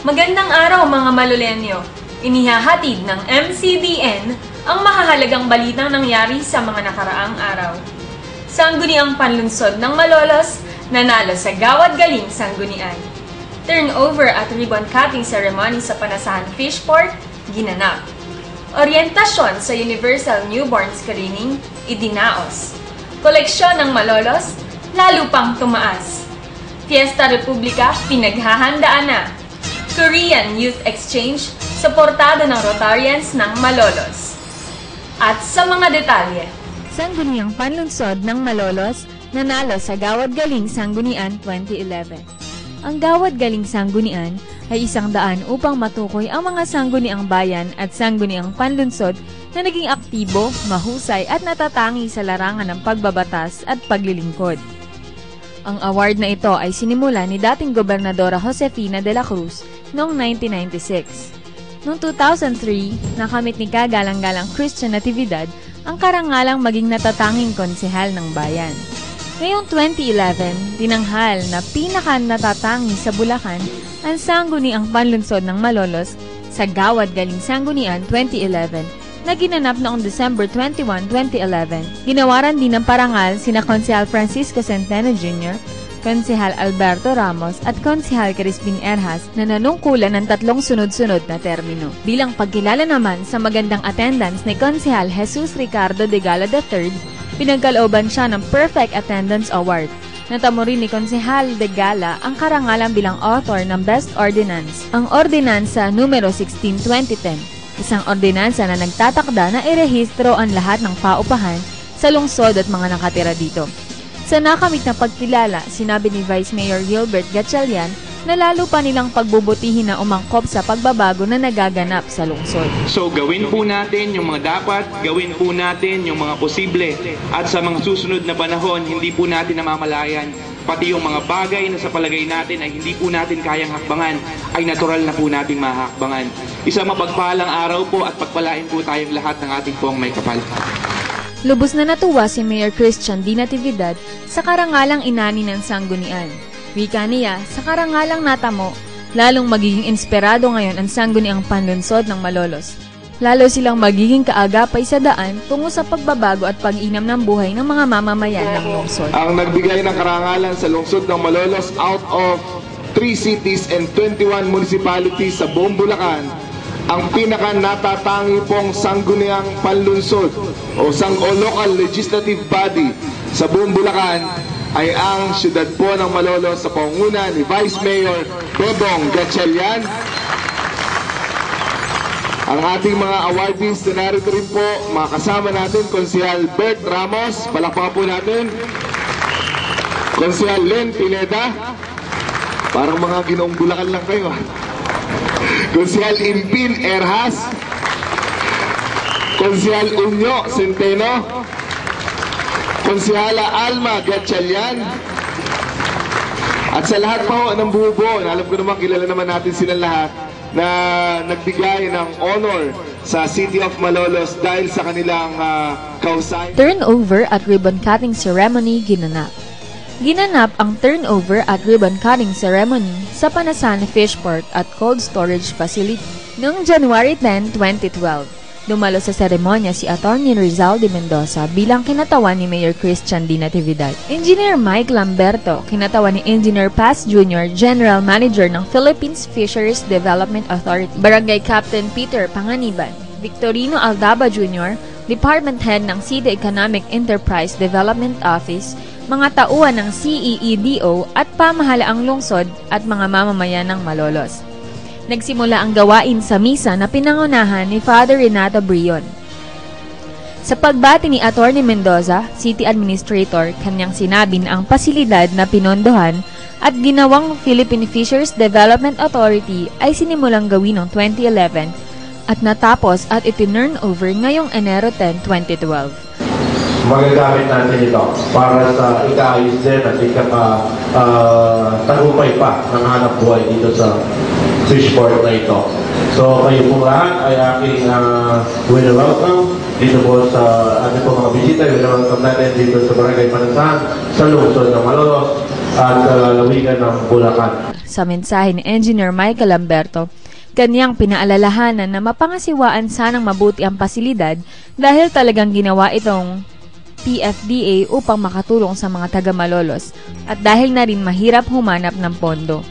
Magandang araw mga malulenyo. Inihahatid ng MCBN ang mahahalagang balitang nangyari sa mga nakaraang araw. Sangguniang panlunsod ng Malolos, nanalo sa Gawad Galing Sanggunian. Turnover at ribbon cutting ceremony sa Panasahan Fishport, ginanap. Oryentasyon sa Universal Newborn Screening, idinaos. Koleksyon ng Malolos, lalo pang tumaas. Fiesta Republika, pinaghahandaan na. Korean Youth Exchange, suportado ng Rotarians ng Malolos. At sa mga detalye, Sangguniang panlunsod ng Malolos, nanalo sa Gawad Galing Sanggunian 2011. Ang Gawad Galing Sanggunian ay isang daan upang matukoy ang mga sangguniang bayan at sangguniang panlunsod na naging aktibo, mahusay at natatangi sa larangan ng pagbabatas at paglilingkod. Ang award na ito ay sinimula ni dating Gobernadora Josefina de la Cruz noong 1996. Noong 2003, nakamit ni kagalang-galang Christian Natividad ang karangalang maging natatanging konsehal ng bayan. Ngayong 2011, tinanghal na pinaka-natatangi sa Bulacan ang sangguniang panlunsod ng Malolos sa Gawad Galing Sanggunian 2011 na ginanap noong December 21, 2011. Ginawaran din ng parangal sina Konsehal Francisco Centeno Jr., Konsehal Alberto Ramos at Konsehal Crispin Erhas na nanungkulan ng 3 sunod-sunod na termino. Bilang pagkilala naman sa magandang attendance ni Konsehal Jesus Ricardo de Gala III, pinagkalooban siya ng Perfect Attendance Award. Natamo rin ni Konsehal de Gala ang karangalan bilang author ng Best Ordinance, ang Ordinansa numero 16, 2010. Isang ordinansa na nagtatakda na irehistro ang lahat ng paupahan sa lungsod at mga nakatira dito. Sa nakamit na pagkilala, sinabi ni Vice Mayor Gilbert Gatchalian na lalo pa nilang pagbubutihin na umangkop sa pagbabago na nagaganap sa lungsod. So gawin po natin yung mga dapat, gawin po natin yung mga posible, at sa mga susunod na panahon, hindi po natin namamalayan pati yung mga bagay na sa palagay natin ay hindi po natin kayang hakbangan, ay natural na po natin mahakbangan. Isang mapagpalang araw po at pagpalain po tayong lahat ng ating pong may kapal. Lubos na natuwa si Mayor Christian D. Natividad sa karangalang inani ng sanggunian. Wika niya, sa karangalang natamo, lalong magiging inspirado ngayon ang sangguniang panlunsod ng Malolos. Lalo silang magiging kaagapay sa daan tungo sa pagbabago at pag-inam ng buhay ng mga mamamayan ng lungsod. Ang nagbigay ng karangalan sa lungsod ng Malolos out of 3 cities and 21 municipalities sa buong Bulacan, ang pinaka-natatangi pong sangguniang panlunsod o local legislative body sa buong Bulacan ay ang siyudad po ng Malolos sa pangunguna ni Vice Mayor Bebong Gatchalian. Ang ating mga awardees na narito rin po, mga kasama natin, Konsehal Bert Ramos, palakpakan po natin. Konsehal Len Pineda, parang mga Ginoong Bulacan lang kayo. Konsehal Impin Erhas, Konsehal Unyo Centeno, Konsehala Alma Gatchalian, at sa lahat po ng buo-buo, alam ko naman kilala naman natin silang lahat, na nagbigay ng honor sa City of Malolos dahil sa kanilang kausay. Turnover at ribbon cutting ceremony ginanap. Ginanap ang turnover at ribbon cutting ceremony sa Panasahan Fishport at Cold Storage Facility noong January 10, 2012. Dumalo sa seremonya si Atty. Rizal de Mendoza bilang kinatawan ni Mayor Christian D. Natividad. Engineer Mike Lamberto, kinatawan ni Engineer Paz Jr., General Manager ng Philippines Fisheries Development Authority. Barangay Captain Peter Panganiban, Victorino Aldaba Jr., Department Head ng City Economic Enterprise Development Office, mga tauhan ng CEEDO at pamahalaang lungsod at mga mamamayan ng Malolos. Nagsimula ang gawain sa misa na pinangunahan ni Father Renato Brion. Sa pagbati ni Atty. Mendoza, City Administrator, kanyang sinabi na ang pasilidad na pinondohan at ginawang Philippine Fisheries Development Authority ay sinimulang gawin noong 2011 at natapos at itinurn over ngayong Enero 10, 2012. Magagamit natin ito para sa ikaayos din at tagumpay pa ng hanap buhay dito sa Fishport na ito. So kayo po lahat ay aking welcome dito po sa ating po mga bisita. Welcome natin dito sa Barangay Panasahan sa lungsod ng Malolos. at lalawigan ng Bulacan. Sa mensahe ni Engineer Michael Lamberto, kanyang pinaalalahanan na mapangasiwaan sanang mabuti ang pasilidad dahil talagang ginawa itong PFDA upang makatulong sa mga taga-Malolos at dahil na rin mahirap humanap ng pondo.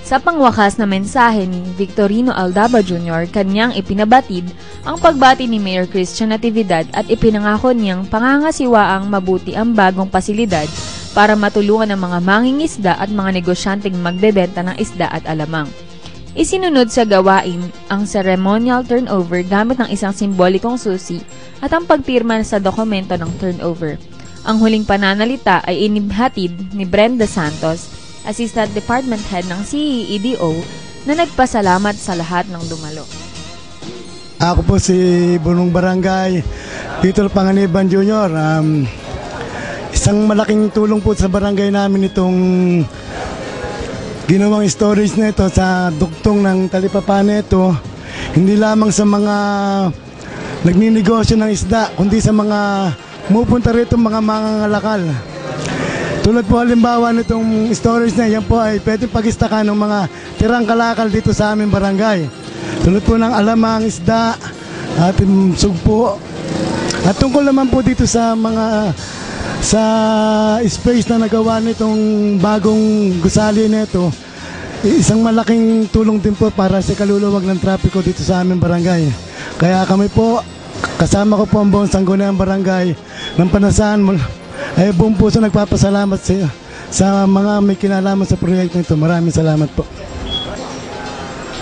Sa pangwakas na mensahe ni Victorino Aldaba Jr., kanyang ipinabatid ang pagbati ni Mayor Christian Natividad at ipinangako niyang pangangasiwaang mabuti ang bagong pasilidad para matulungan ang mga mangingisda at mga negosyanteng magbebenta ng isda at alamang. Isinunod sa gawain ang ceremonial turnover gamit ng isang simbolikong susi at ang pagpirma sa dokumento ng turnover. Ang huling pananalita ay inibhatid ni Brenda Santos, Assistant Department Head ng CEEDO, na nagpasalamat sa lahat ng dumalo. Ako po si Bunong Barangay, Peter Panganiban Jr. Isang malaking tulong po sa barangay namin itong ginawang storage na ito sa duktong ng Talipapa na ito. Hindi lamang sa mga nagninegosyo ng isda, kundi sa mga mupunta rito mga mangangalakal. Tulad po halimbawa nitong storage na yan po ay pwedeng pag-istakan ng mga tirang kalakal dito sa aming barangay. Tulad po ng alamang, isda, at sugpo. At tungkol naman po dito sa mga sa space na nagawa nitong bagong gusali nito, isang malaking tulong din po para sa kaluluwag ng trapiko dito sa aming barangay. Kaya kami po, kasama ko po ang buong Sangguniang Barangay ng Panasan, ay buong puso nagpapasalamat sa mga may kinalaman sa proyekto nito. Maraming salamat po.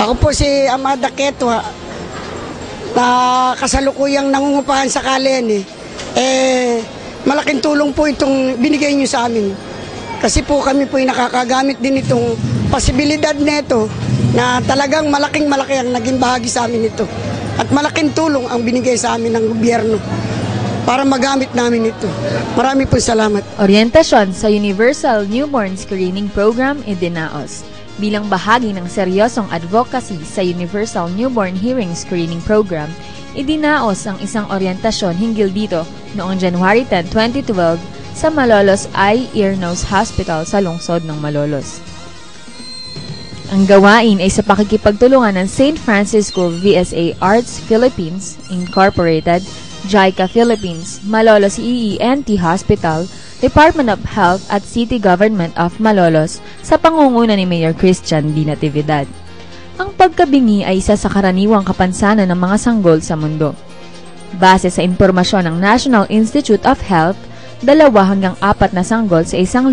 Ako po si Amada Keto, na kasalukuyang nangungupahan sa Kalen. Malaking tulong po itong binigay niyo sa amin. Kasi po kami po nakakagamit din itong posibilidad nito na talagang malaking-malaki ang naging bahagi sa amin ito. At malaking tulong ang binigay sa amin ng gobyerno para magamit namin ito. Marami po salamat. Orientasyon sa Universal Newborn Screening Program Idinaos. Bilang bahagi ng seryosong advocacy sa Universal Newborn Hearing Screening Program, idinaos ang isang orientasyon hinggil dito noong January 10, 2012 sa Malolos Eye, Ear, Nose Hospital sa lungsod ng Malolos. Ang gawain ay sa pakikipagtulungan ng St. Francis School VSA Arts Philippines Incorporated, JICA Philippines, Malolos EENT Hospital, Department of Health at City Government of Malolos sa pangunguna ni Mayor Christian D. Natividad. Ang pagkabingi ay isa sa karaniwang kapansanan ng mga sanggol sa mundo. Base sa impormasyon ng National Institute of Health, 2 hanggang 4 na sanggol sa 1,000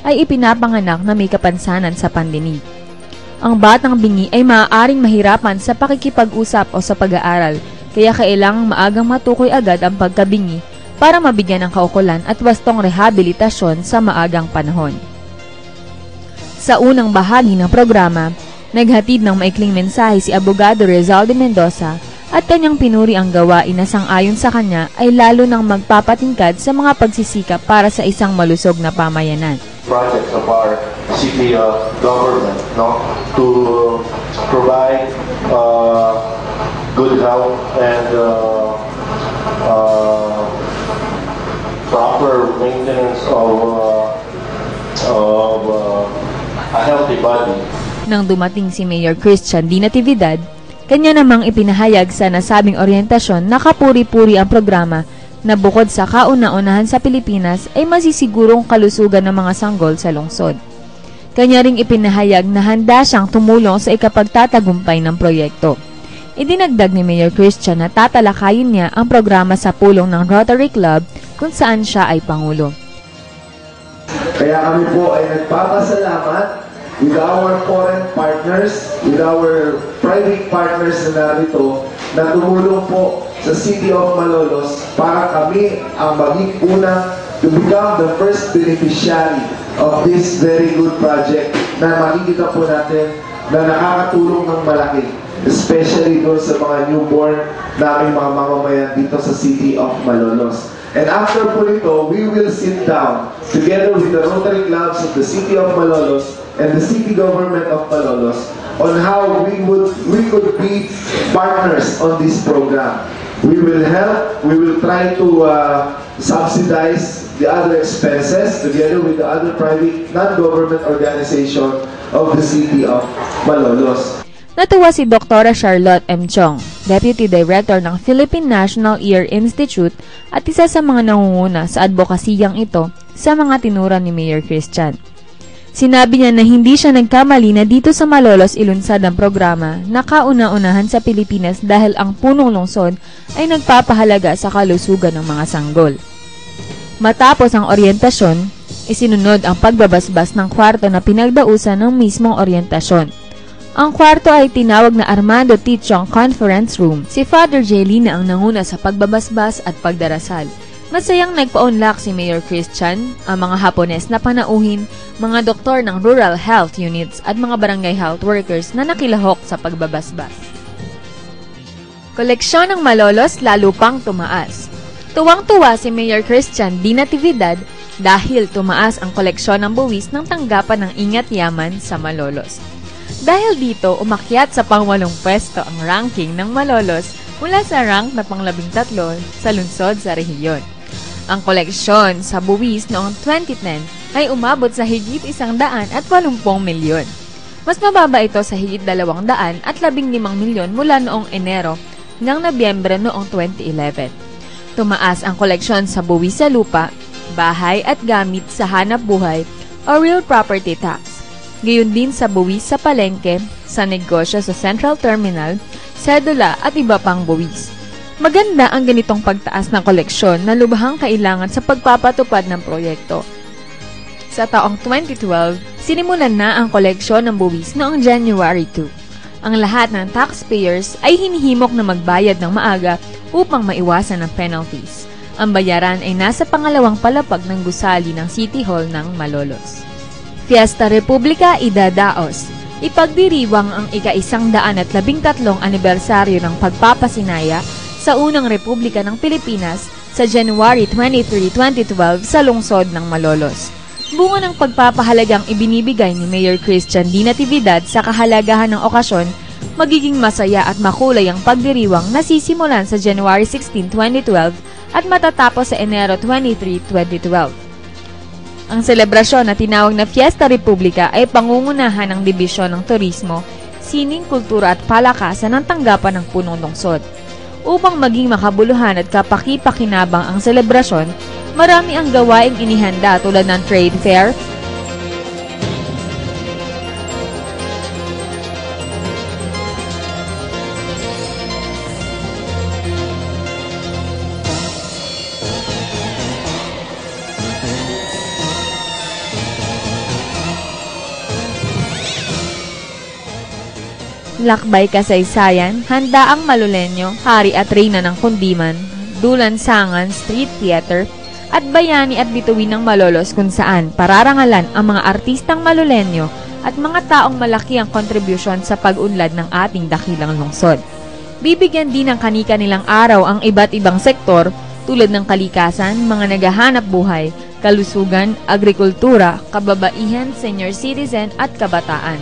ay ipinapanganak na may kapansanan sa pandinig. Ang batang bingi ay maaaring mahirapan sa pakikipag-usap o sa pag-aaral, kaya kailangang maagang matukoy agad ang pagkabingi para mabigyan ng kaukulan at wastong rehabilitasyon sa maagang panahon. Sa unang bahagi ng programa, naghatid ng maikling mensahe si Abogado Rizaldo Mendoza at kanyang pinuri ang gawain na sang-ayon sa kanya ay lalo nang magpapatingkad sa mga pagsisikap para sa isang malusog na pamayanan. Projects of our city government, to provide good health and proper maintenance of a healthy body. Nang dumating si Mayor Christian D. Natividad, kanya namang ipinahayag sa nasabing orientasyon na kapuri-puri ang programa na bukod sa kauna-unahan sa Pilipinas ay masisigurong kalusugan ng mga sanggol sa lungsod. Kanya ring ipinahayag na handa siyang tumulong sa ikapagtatagumpay ng proyekto. Idinagdag ni Mayor Christian na tatalakayin niya ang programa sa pulong ng Rotary Club kung saan siya ay pangulo. Kaya kami po ay nagpapasalamat with our foreign partners, with our private partners na narito na tumulong po sa City of Malolos para kami ang maging una to become the first beneficiary of this very good project na makikita po natin na nakakatulong ng malaki, especially doon sa mga newborn naming mga mamamayan dito sa City of Malolos. And after po nito, we will sit down together with the Rotary Clubs of the City of Malolos and the City Government of Malolos on how we could be partners on this program. We will help, we will try to subsidize the other expenses together with the other private non-government organization of the City of Malolos. Natuwa si Dr. Charlotte M. Chong, Deputy Director ng Philippine National Ear Institute at isa sa mga nangunguna sa advokasiyang ito sa mga tinura ni Mayor Christian. Sinabi niya na hindi siya nagkamali na dito sa Malolos ilunsad ang programa na kauna-unahan sa Pilipinas dahil ang punong lungsod ay nagpapahalaga sa kalusugan ng mga sanggol. Matapos ang oryentasyon, isinunod ang pagbabasbas ng kwarto na pinagdausan ng mismong oryentasyon. Ang kwarto ay tinawag na Armando T. Chong Conference Room. Si Father J. Lina ang nanguna sa pagbabasbas at pagdarasal. Masayang nagpa-unlock si Mayor Christian, ang mga Hapones na panauhin, mga doktor ng rural health units at mga barangay health workers na nakilahok sa pagbabasbas. Koleksyon ng Malolos lalo pang tumaas. Tuwang-tuwa si Mayor Christian D. Natividad dahil tumaas ang koleksyon ng buwis ng tanggapan ng Ingat Yaman sa Malolos. Dahil dito, umakyat sa pang-8 pwesto ang ranking ng Malolos mula sa rank na pang-13 sa lungsod sa rehiyon. Ang koleksyon sa buwis noong 2010 ay umabot sa higit 180 milyon. Mas mababa ito sa higit 215 milyon mula noong Enero hanggang Nobyembre noong 2011. Tumaas ang koleksyon sa buwis sa lupa, bahay at gamit sa hanap buhay o real property tax. Gayon din sa buwis sa palengke, sa negosyo sa Central Terminal, sedula at iba pang buwis. Maganda ang ganitong pagtaas ng koleksyon na lubhang kailangan sa pagpapatupad ng proyekto. Sa taong 2012, sinimulan na ang koleksyon ng buwis noong January 2. Ang lahat ng taxpayers ay hinihimok na magbayad ng maaga upang maiwasan ang penalties. Ang bayaran ay nasa pangalawang palapag ng gusali ng City Hall ng Malolos. Fiesta Republica idadaos. Ipagdiriwang ang ika-113 anibersaryo ng pagpapasinaya sa unang Republika ng Pilipinas sa January 23, 2012 sa lungsod ng Malolos. Bunga ng pagpapahalagang ibinibigay ni Mayor Christian D. Natividad sa kahalagahan ng okasyon, magiging masaya at makulay ang pagdiriwang na sisimulan sa January 16, 2012 at matatapos sa Enero 23, 2012. Ang selebrasyon na tinawag na Fiesta Republica ay pangungunahan ng Dibisyon ng Turismo, Sining, Kultura at Palakasan ng tanggapan ng punong lungsod. Upang maging makabuluhan at kapaki-pakinabang ang selebrasyon, marami ang gawaing inihanda tulad ng trade fair, lakbay kasaysayan, handa ang Malolenyo, hari at reyna ng Kundiman, Dulansangan Street Theater, at bayani at bituin ng Malolos kung saan pararangalan ang mga artistang Malolenyo at mga taong malaki ang kontribusyon sa pag-unlad ng ating dakilang lungsod. Bibigyan din ng kanika-nilang araw ang iba't ibang sektor tulad ng kalikasan, mga naghahanap buhay, kalusugan, agrikultura, kababaihan, senior citizen at kabataan.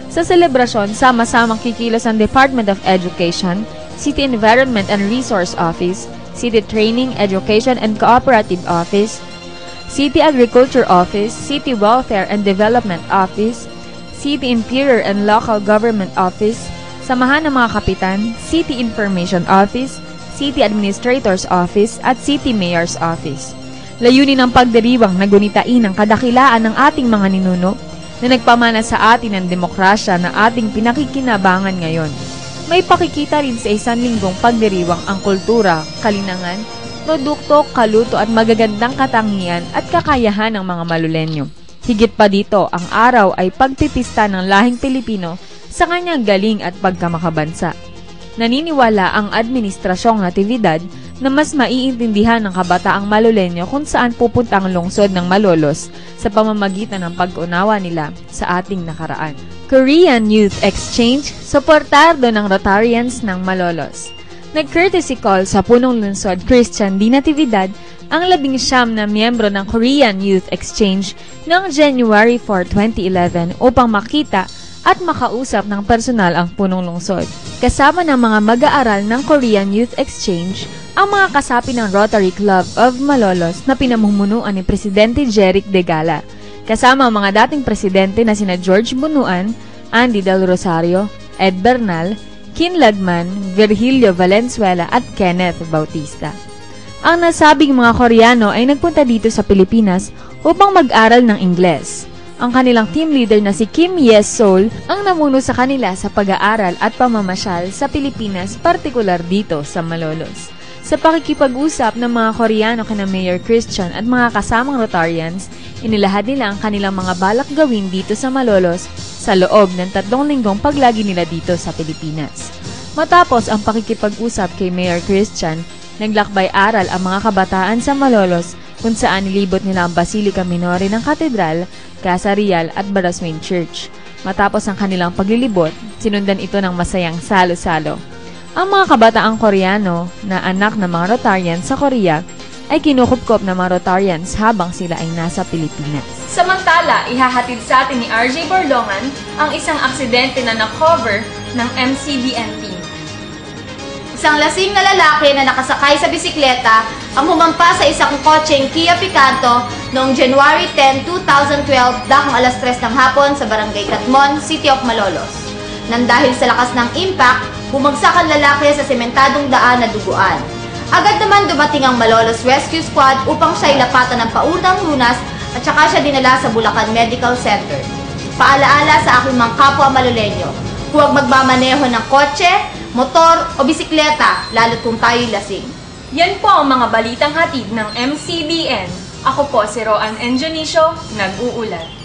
Sa selebrasyon, sama-samang kikilos ang Department of Education, City Environment and Resource Office, City Training, Education and Cooperative Office, City Agriculture Office, City Welfare and Development Office, City Interior and Local Government Office, Samahan ng mga Kapitan, City Information Office, City Administrator's Office at City Mayor's Office. Layunin ng pagdiriwang na gunitain ang kadakilaan ng ating mga ninuno na nagpamana sa atin ng demokrasya na ating pinakikinabangan ngayon. May pakikita rin sa isang linggong pagdiriwang ang kultura, kalinangan, produkto, kaluto at magagandang katangian at kakayahan ng mga Malolenyo. Higit pa dito, ang araw ay pagpipista ng lahing Pilipino sa kanyang galing at pagkamakabansa. Naniniwala ang Administrasyong Natividad na mas maiintindihan ng kabataang Malolenyo kung saan pupunta ang lungsod ng Malolos sa pamamagitan ng pag-unawa nila sa ating nakaraan. Korean Youth Exchange, suportardo ng Rotarians ng Malolos. Nag-courtesy call sa punong lungsod Christian D. Natividad ang 19 na miyembro ng Korean Youth Exchange noong January 4, 2011 upang makita at makausap ng personal ang punong lungsod. Kasama ng mga mag-aaral ng Korean Youth Exchange ang mga kasapi ng Rotary Club of Malolos na pinamumunuan ni Presidente Jeric De Gala. Kasama ang mga dating presidente na sina George Bunuan, Andy Del Rosario, Ed Bernal, Kin Lagman, Virgilio Valenzuela at Kenneth Bautista. Ang nasabing mga Koreano ay nagpunta dito sa Pilipinas upang mag-aral ng Ingles. Ang kanilang team leader na si Kim Ye-sol ang namuno sa kanila sa pag-aaral at pamamasyal sa Pilipinas, partikular dito sa Malolos. Sa pakikipag-usap ng mga Koreano kina Mayor Christian at mga kasamang Rotarians, inilahad nila ang kanilang mga balak gawin dito sa Malolos sa loob ng 3 linggong paglagi nila dito sa Pilipinas. Matapos ang pakikipag-usap kay Mayor Christian, naglakbay-aral ang mga kabataan sa Malolos kung saan nilibot nila ang Basilica Minore ng Katedral, Casa Real at Baraswain Church. Matapos ang kanilang paglilibot, sinundan ito ng masayang salo-salo. Ang mga kabataang Koreano na anak ng mga Rotarians sa Korea ay kinukupkop ng mga Rotarians habang sila ay nasa Pilipinas. Samantala, ihahatid sa atin ni RJ Borlongan ang isang aksidente na na-cover ng MCBN team. Isang lasing na lalaki na nakasakay sa bisikleta ang humampa sa isang kotseng Kia Picanto noong January 10, 2012 dakong alas 3 ng hapon sa Barangay Catmon, City of Malolos. Nang dahil sa lakas ng impact, bumagsak ang lalaki sa sementadong daan na duguan. Agad naman dumating ang Malolos Rescue Squad upang siya ilapatan ng paunang lunas at saka siya dinala sa Bulacan Medical Center. Paalaala sa aking mga kapwa Maloleño, huwag magmamaneho ng kotse, motor o bisikleta, lalo't kung tayo'y lasing. Yan po ang mga balitang hatid ng MCBN. Ako po si Roan N. Dionisio, nag-uulat.